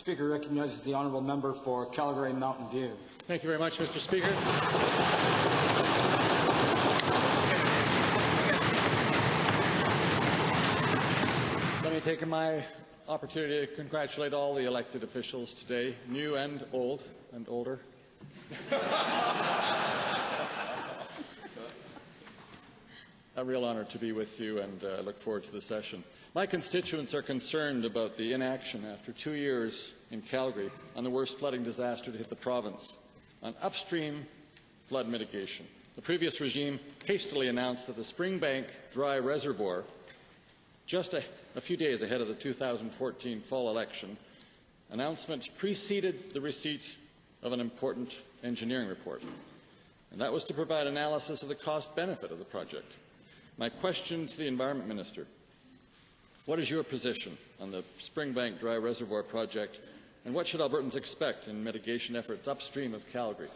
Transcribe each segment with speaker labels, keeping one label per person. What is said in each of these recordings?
Speaker 1: Speaker recognizes the honourable member for Calgary Mountain View.
Speaker 2: Thank you very much, Mr. Speaker. Let me take my opportunity to congratulate all the elected officials today, new and old and older. A real honour to be with you, and I look forward to the session. My constituents are concerned about the inaction after 2 years in Calgary on the worst flooding disaster to hit the province, on upstream flood mitigation. The previous regime hastily announced that the Springbank Dry Reservoir, just a few days ahead of the 2014 fall election, announcement preceded the receipt of an important engineering report, and that was to provide analysis of the cost-benefit of the project. My question to the Environment Minister: what is your position on the Springbank Dry Reservoir project, and what should Albertans expect in mitigation efforts upstream of Calgary?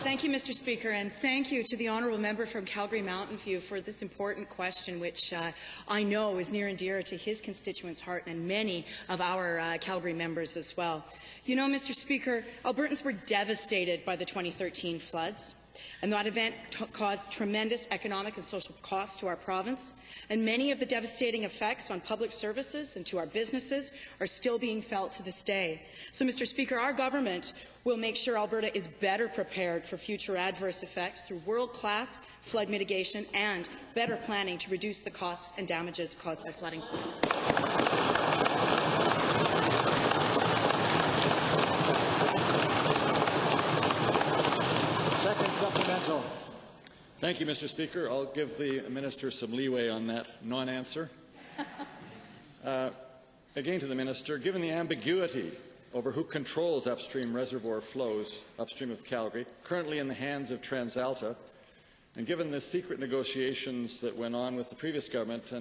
Speaker 3: Thank you, Mr. Speaker, and thank you to the honourable member from Calgary Mountain View for this important question, which I know is near and dear to his constituents' heart and many of our Calgary members as well. You know, Mr. Speaker, Albertans were devastated by the 2013 floods, and that event caused tremendous economic and social costs to our province, and many of the devastating effects on public services and to our businesses are still being felt to this day. So, Mr. Speaker, our government will make sure Alberta is better prepared for future adverse effects through world-class flood mitigation and better planning to reduce the costs and damages caused by flooding.
Speaker 1: Second supplemental.
Speaker 2: Thank you, Mr. Speaker. I'll give the minister some leeway on that non-answer. Again to the minister, given the ambiguity over who controls upstream reservoir flows upstream of Calgary, currently in the hands of TransAlta, and given the secret negotiations that went on with the previous government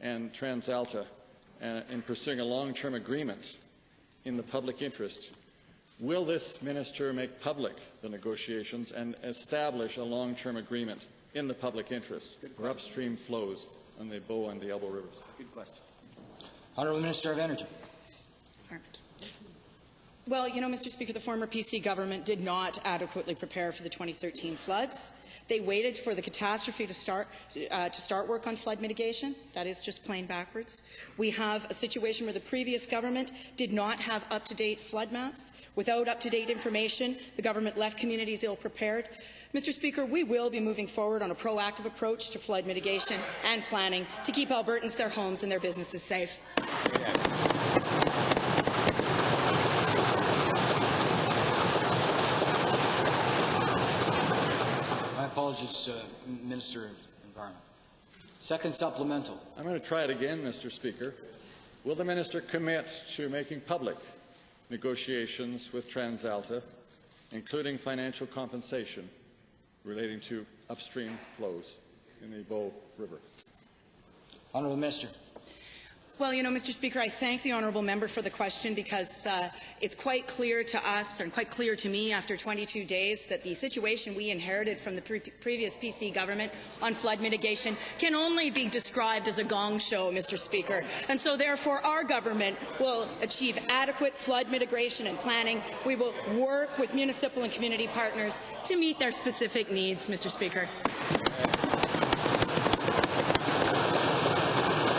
Speaker 2: and TransAlta in pursuing a long-term agreement in the public interest, will this minister make public the negotiations and establish a long-term agreement in the public interest for upstream flows on the Bow and the Elbow Rivers?
Speaker 1: Good question. Honourable Minister of Energy.
Speaker 3: Well, you know, Mr. Speaker, the former PC government did not adequately prepare for the 2013 floods. They waited for the catastrophe to start work on flood mitigation. That is just plain backwards. We have a situation where the previous government did not have up-to-date flood maps. Without up-to-date information, the government left communities ill-prepared. Mr. Speaker, we will be moving forward on a proactive approach to flood mitigation and planning to keep Albertans, their homes and their businesses safe.
Speaker 1: Apologies, Minister of Environment. Second supplemental.
Speaker 2: I'm going to try it again, Mr. Speaker. Will the minister commit to making public negotiations with TransAlta, including financial compensation relating to upstream flows in the Bow River?
Speaker 1: Honourable Minister.
Speaker 3: Well, you know, Mr. Speaker, I thank the honourable member for the question because it's quite clear to us and quite clear to me after 22 days that the situation we inherited from the previous PC government on flood mitigation can only be described as a gong show, Mr. Speaker. And so, therefore, our government will achieve adequate flood mitigation and planning. We will work with municipal and community partners to meet their specific needs, Mr. Speaker.